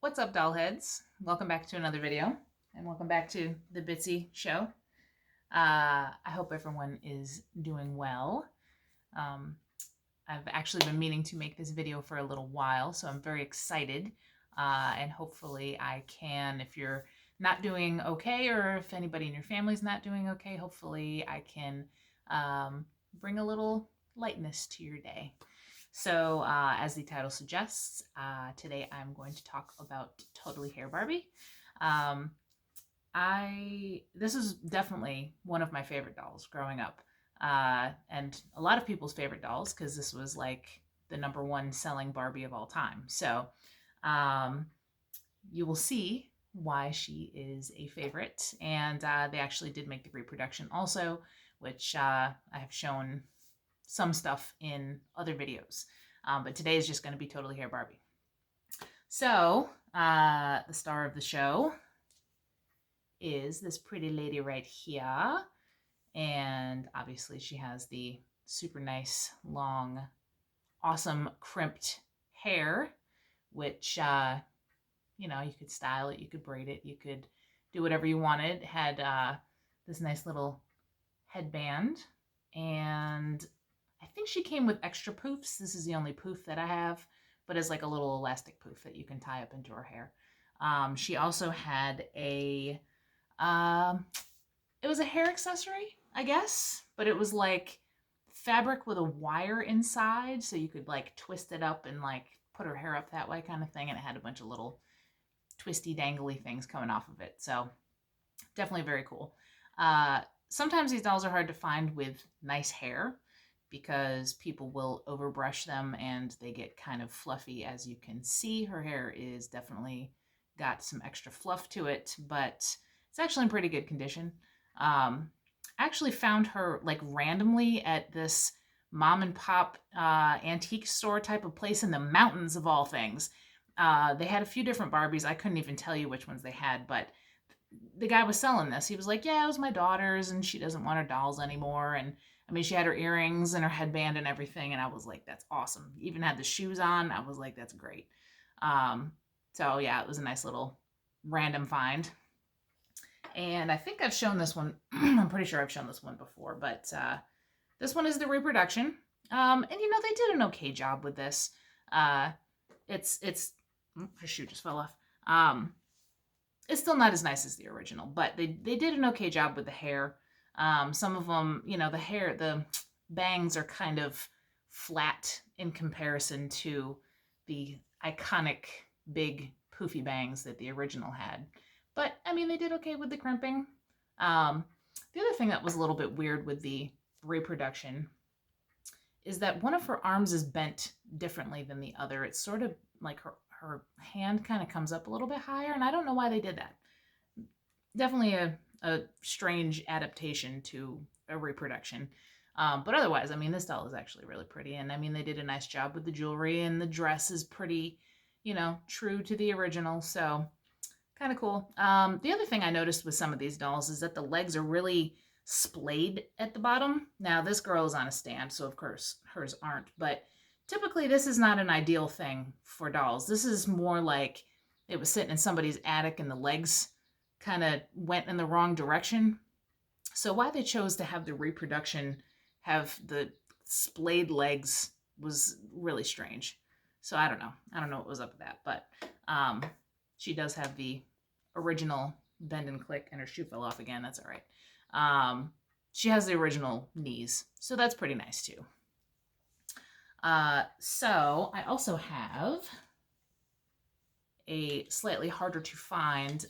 What's up, doll heads? Welcome back to another video, and welcome back to the Bitsy Show. I hope everyone is doing well. Um, I've actually been meaning to make this video for a little while, so I'm very excited. And hopefully I can, if you're not doing okay, or if anybody in your family's not doing okay, hopefully I can bring a little lightness to your day. So, as the title suggests, today I'm going to talk about Totally Hair Barbie. This is definitely one of my favorite dolls growing up, and a lot of people's favorite dolls, because this was like the #1 selling Barbie of all time. So, you will see why she is a favorite, and they actually did make the reproduction also, which I have shown some stuff in other videos. But today is just going to be Totally Hair Barbie. So, the star of the show is this pretty lady right here. And obviously she has the super nice, long, awesome crimped hair, which, you know, you could style it, you could braid it, you could do whatever you wanted. It had this nice little headband, and I think she came with extra poofs. This is the only poof that I have, but it's like a little elastic poof that you can tie up into her hair. She also had a, it was a hair accessory, I guess, but it was like fabric with a wire inside, so you could like twist it up and like put her hair up that way kind of thing, and it had a bunch of little twisty dangly things coming off of it. So definitely very cool. Sometimes these dolls are hard to find with nice hair because people will overbrush them and they get kind of fluffy. As you can see, her hair is definitely got some extra fluff to it, but it's actually in pretty good condition. I actually found her like randomly at this mom and pop antique store type of place in the mountains of all things. They had a few different Barbies. I couldn't even tell you which ones they had, but the guy was selling this. He was like, yeah, it was my daughter's and she doesn't want her dolls anymore. And I mean, she had her earrings and her headband and everything. And I was like, that's awesome. Even had the shoes on. I was like, that's great. So yeah, it was a nice little random find. And I think I've shown this one. I'm pretty sure I've shown this one before, but this one is the reproduction. And you know, they did an okay job with this. Her shoe just fell off. It's still not as nice as the original, but they did an okay job with the hair. Some of them, you know, the bangs are kind of flat in comparison to the iconic big poofy bangs that the original had. But, I mean, they did okay with the crimping. The other thing that was a little bit weird with the reproduction is that one of her arms is bent differently than the other. It's sort of like her hand kind of comes up a little bit higher, and I don't know why they did that. Definitely a strange adaptation to a reproduction. But otherwise, I mean, this doll is actually really pretty, and I mean, they did a nice job with the jewelry, and the dress is pretty, you know, true to the original, so kind of cool. The other thing I noticed with some of these dolls is that the legs are really splayed at the bottom. Now, this girl is on a stand, so of course hers aren't, but typically this is not an ideal thing for dolls. This is more like it was sitting in somebody's attic and the legs kind of went in the wrong direction. So why they chose to have the reproduction have the splayed legs was really strange. So I don't know. I don't know what was up with that, but she does have the original bend and click, and her shoe fell off again. That's all right. She has the original knees, so that's pretty nice too. So I also have a slightly harder to find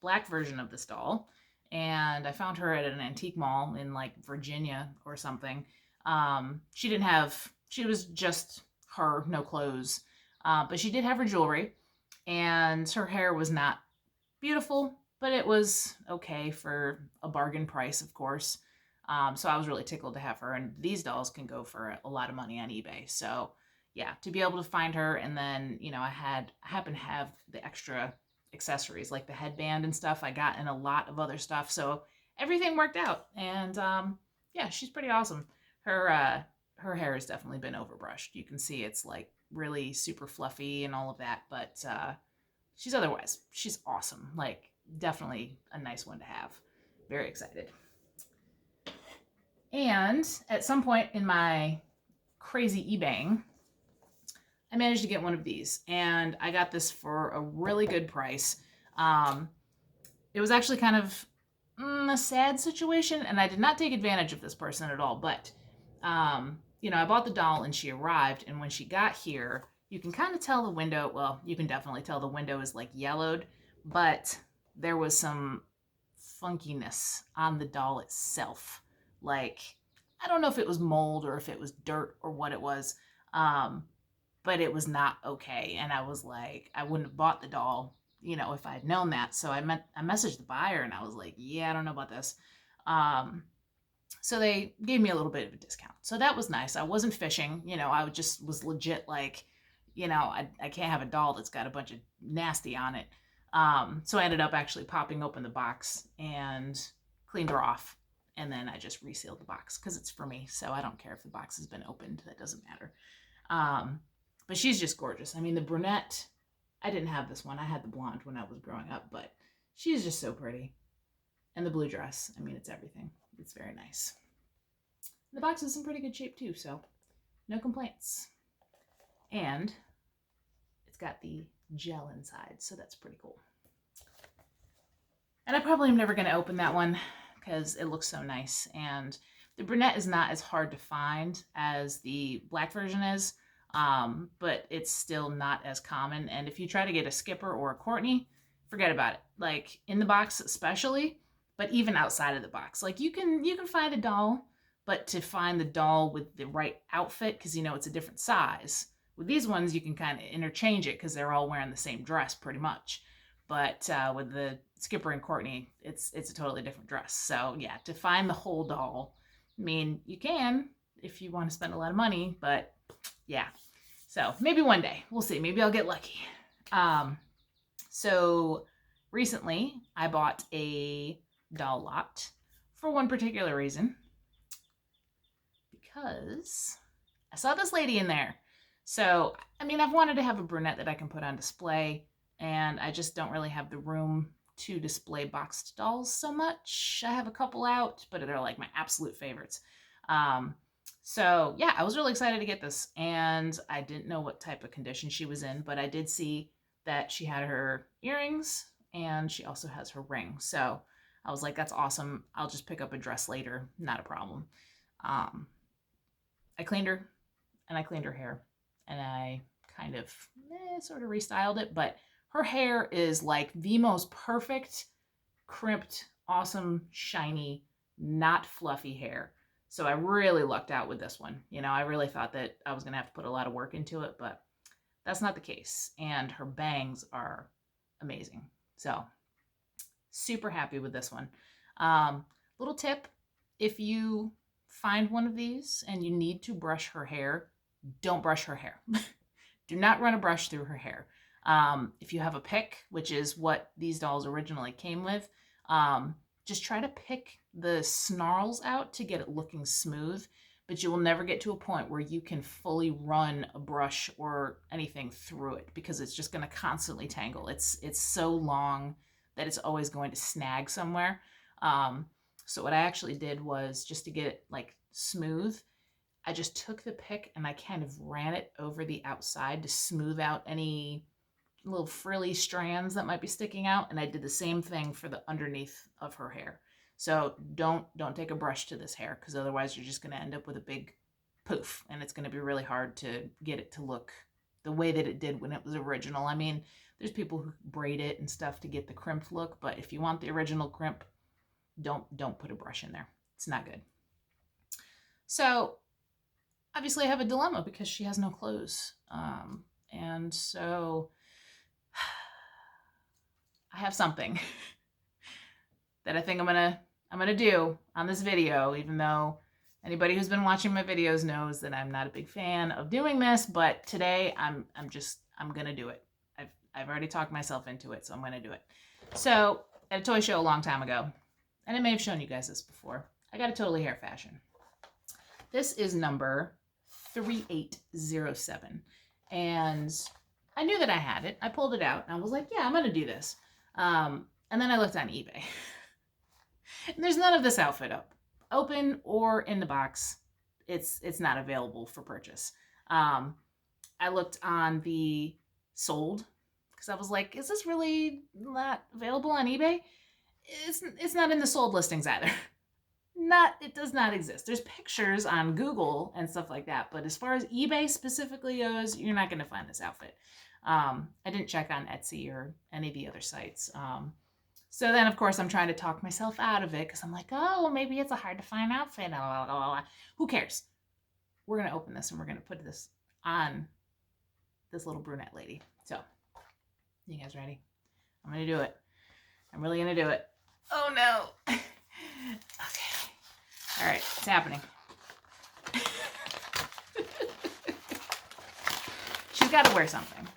black version of this doll, and I found her at an antique mall in like Virginia or something. She was just her, no clothes, but she did have her jewelry, and her hair was not beautiful, but it was okay for a bargain price, of course. So I was really tickled to have her, and these dolls can go for a lot of money on eBay. So yeah, to be able to find her, and then, you know, I happen to have the extra accessories like the headband and stuff I got, and a lot of other stuff. So everything worked out, and yeah, she's pretty awesome. Her hair has definitely been overbrushed. You can see it's like really super fluffy and all of that, but she's awesome. Like, definitely a nice one to have. Very excited. And at some point in my crazy eBaying, I managed to get one of these, and I got this for a really good price. It was actually kind of a sad situation, and I did not take advantage of this person at all. But, I bought the doll, and she arrived, and when she got here, you can kind of tell the window, well, you can definitely tell the window is like yellowed, but there was some funkiness on the doll itself. Like, I don't know if it was mold or if it was dirt or what it was, but it was not okay. And I was like, I wouldn't have bought the doll, if I had known that. So I messaged the buyer, and I was like, yeah, I don't know about this. So they gave me a little bit of a discount. So that was nice. I wasn't fishing, I just was legit like, I can't have a doll that's got a bunch of nasty on it. So I ended up actually popping open the box and cleaned her off. And then I just resealed the box because it's for me. So I don't care if the box has been opened. That doesn't matter. But she's just gorgeous. I mean, the brunette, I didn't have this one. I had the blonde when I was growing up, but she's just so pretty. And the blue dress, I mean, it's everything. It's very nice. The box is in pretty good shape too, so no complaints. And it's got the gel inside, so that's pretty cool. And I probably am never going to open that one because it looks so nice. And the brunette is not as hard to find as the black version is, but it's still not as common. And if you try to get a Skipper or a Courtney, forget about it. Like, in the box especially, but even outside of the box. Like, you can find a doll, but to find the doll with the right outfit, because it's a different size. With these ones, you can kind of interchange it because they're all wearing the same dress pretty much. But with the Skipper and Courtney, it's a totally different dress. So yeah, to find the whole doll, I mean, you can if you want to spend a lot of money, but yeah. So maybe one day, we'll see. Maybe I'll get lucky. So recently I bought a doll lot for one particular reason, because I saw this lady in there. So, I mean, I've wanted to have a brunette that I can put on display, and I just don't really have the room to display boxed dolls so much. I have a couple out, but they're like my absolute favorites. So yeah, I was really excited to get this, and I didn't know what type of condition she was in, but I did see that she had her earrings and she also has her ring. So I was like, that's awesome. I'll just pick up a dress later. Not a problem. I cleaned her, and I cleaned her hair, and I kind of sort of restyled it, but her hair is like the most perfect, crimped, awesome, shiny, not fluffy hair. So I really lucked out with this one. I really thought that I was going to have to put a lot of work into it, but that's not the case. And her bangs are amazing. So super happy with this one. Little tip, if you find one of these and you need to brush her hair, don't brush her hair. Do not run a brush through her hair. If you have a pick, which is what these dolls originally came with, just try to pick the snarls out to get it looking smooth, but you will never get to a point where you can fully run a brush or anything through it, because it's just going to constantly tangle. It's so long that it's always going to snag somewhere. So what I actually did was, just to get it like smooth, I just took the pick and I kind of ran it over the outside to smooth out any little frilly strands that might be sticking out. And I did the same thing for the underneath of her hair. So don't take a brush to this hair, because otherwise you're just going to end up with a big poof, and it's going to be really hard to get it to look the way that it did when it was original. I mean, there's people who braid it and stuff to get the crimped look, but if you want the original crimp, don't put a brush in there. It's not good. So obviously I have a dilemma because she has no clothes. And so I have something that I think I'm gonna do on this video, even though anybody who's been watching my videos knows that I'm not a big fan of doing this, but today I'm gonna do it. I've already talked myself into it, so I'm gonna do it. So at a toy show a long time ago, and I may have shown you guys this before, I got a Totally Hair Fashion. This is number 3807, and I knew that I had it. I pulled it out and I was like, yeah, I'm going to do this. And then I looked on eBay. And there's none of this outfit up, open or in the box. It's not available for purchase. I looked on the sold because I was like, is this really not available on eBay? It's not in the sold listings either. It does not exist. There's pictures on Google and stuff like that, but as far as eBay specifically goes, you're not going to find this outfit. I didn't check on Etsy or any of the other sites. So then, of course, I'm trying to talk myself out of it because I'm like, oh, well, maybe it's a hard to find outfit. Blah, blah, blah, blah. Who cares? We're going to open this and we're going to put this on this little brunette lady. So, you guys ready? I'm going to do it. I'm really going to do it. Oh, no. Okay. All right. It's happening. She's got to wear something.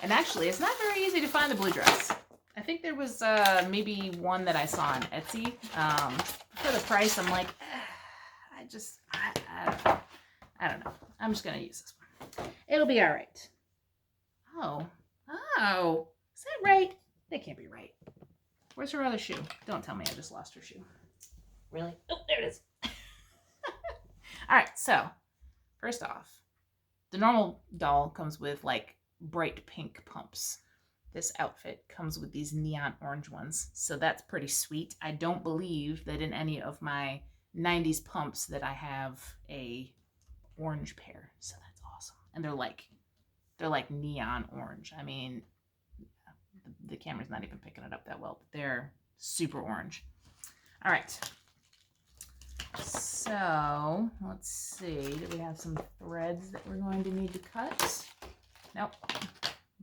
And actually, it's not very easy to find the blue dress. I think there was maybe one that I saw on Etsy. For the price, I'm like, I don't know. I'm just going to use this one. It'll be all right. Oh, is that right? That can't be right. Where's her other shoe? Don't tell me I just lost her shoe. Really? Oh, there it is. All right, so first off, the normal doll comes with like bright pink pumps. This outfit comes with these neon orange ones, so that's pretty sweet. I don't believe that in any of my 90s pumps that I have a orange pair, so that's awesome. And they're like neon orange. I mean, the camera's not even picking it up that well, but they're super orange. All right. So let's see. Do we have some threads that we're going to need to cut? Nope.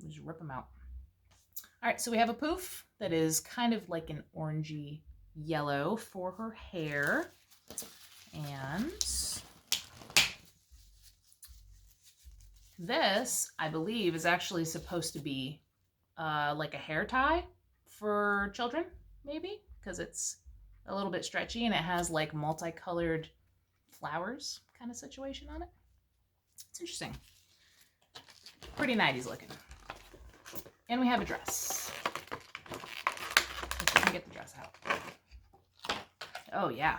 We'll just rip them out. All right. So we have a poof that is kind of like an orangey yellow for her hair. And this, I believe, is actually supposed to be like a hair tie for children, maybe, because it's a little bit stretchy and it has like multicolored flowers kind of situation on it. It's interesting. Pretty 90s looking. And we have a dress. Let's see if we can get the dress out. Oh, yeah.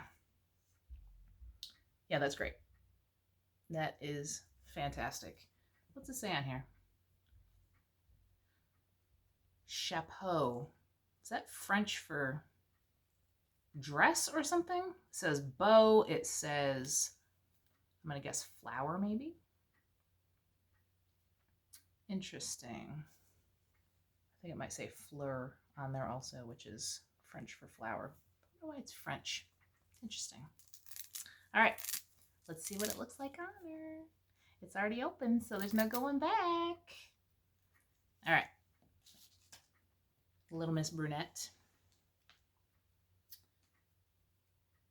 Yeah, that's great. That is fantastic. What's it say on here? Chapeau. Is that French for dress or something? It says bow. It says, I'm going to guess flower maybe. Interesting. I think it might say fleur on there also, which is French for flower. I don't know why it's French. Interesting. All right. Let's see what it looks like on her. It's already open, so there's no going back. All right. Little Miss Brunette.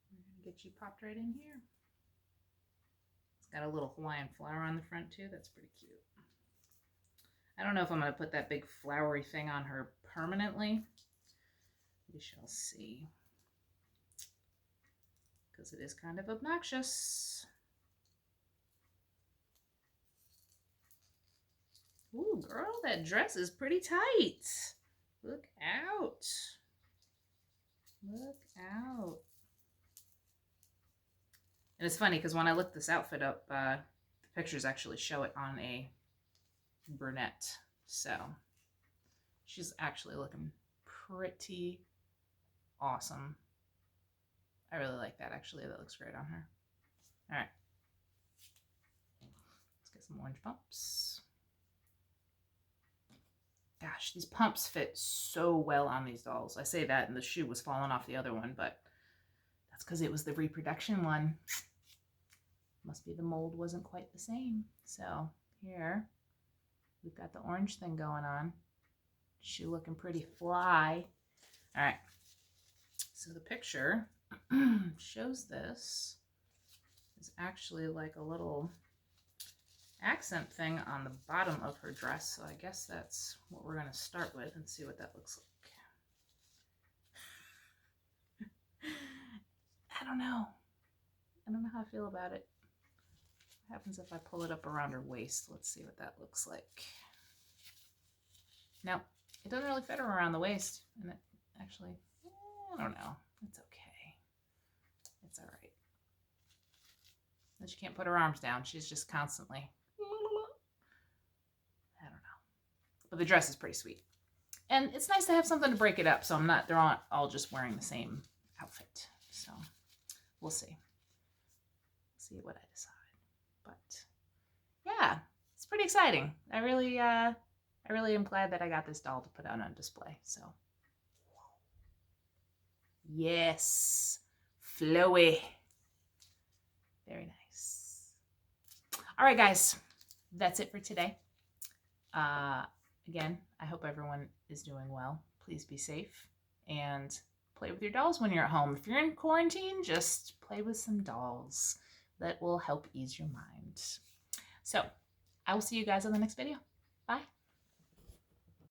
I'm going to get you popped right in here. It's got a little Hawaiian flower on the front too. That's pretty cute. I don't know if I'm going to put that big flowery thing on her permanently. We shall see. Because it is kind of obnoxious. Ooh, girl, that dress is pretty tight. Look out. Look out. And it's funny because when I looked this outfit up, the pictures actually show it on a brunette. So she's actually looking pretty awesome. I really like that, actually. That looks great on her. All right. Let's get some orange pumps. Gosh, these pumps fit so well on these dolls. I say that and the shoe was falling off the other one, but that's because it was the reproduction one. Must be the mold wasn't quite the same. So here, we've got the orange thing going on. Shoe looking pretty fly. All right. So the picture shows this is actually like a little accent thing on the bottom of her dress. So I guess that's what we're going to start with and see what that looks like. I don't know. I don't know how I feel about it. What happens if I pull it up around her waist? Let's see what that looks like. No, it doesn't really fit her around the waist. And it actually, I don't know. It's okay. It's all right. But she can't put her arms down. She's just constantly, I don't know. But the dress is pretty sweet. And it's nice to have something to break it up, so they're not all just wearing the same outfit. So we'll see. See what I decide. But yeah, it's pretty exciting. I really am glad that I got this doll to put out on display. So yes, flowy. Very nice. All right, guys, that's it for today. Again, I hope everyone is doing well. Please be safe and play with your dolls when you're at home. If you're in quarantine, just play with some dolls. That will help ease your mind. So I will see you guys on the next video. Bye.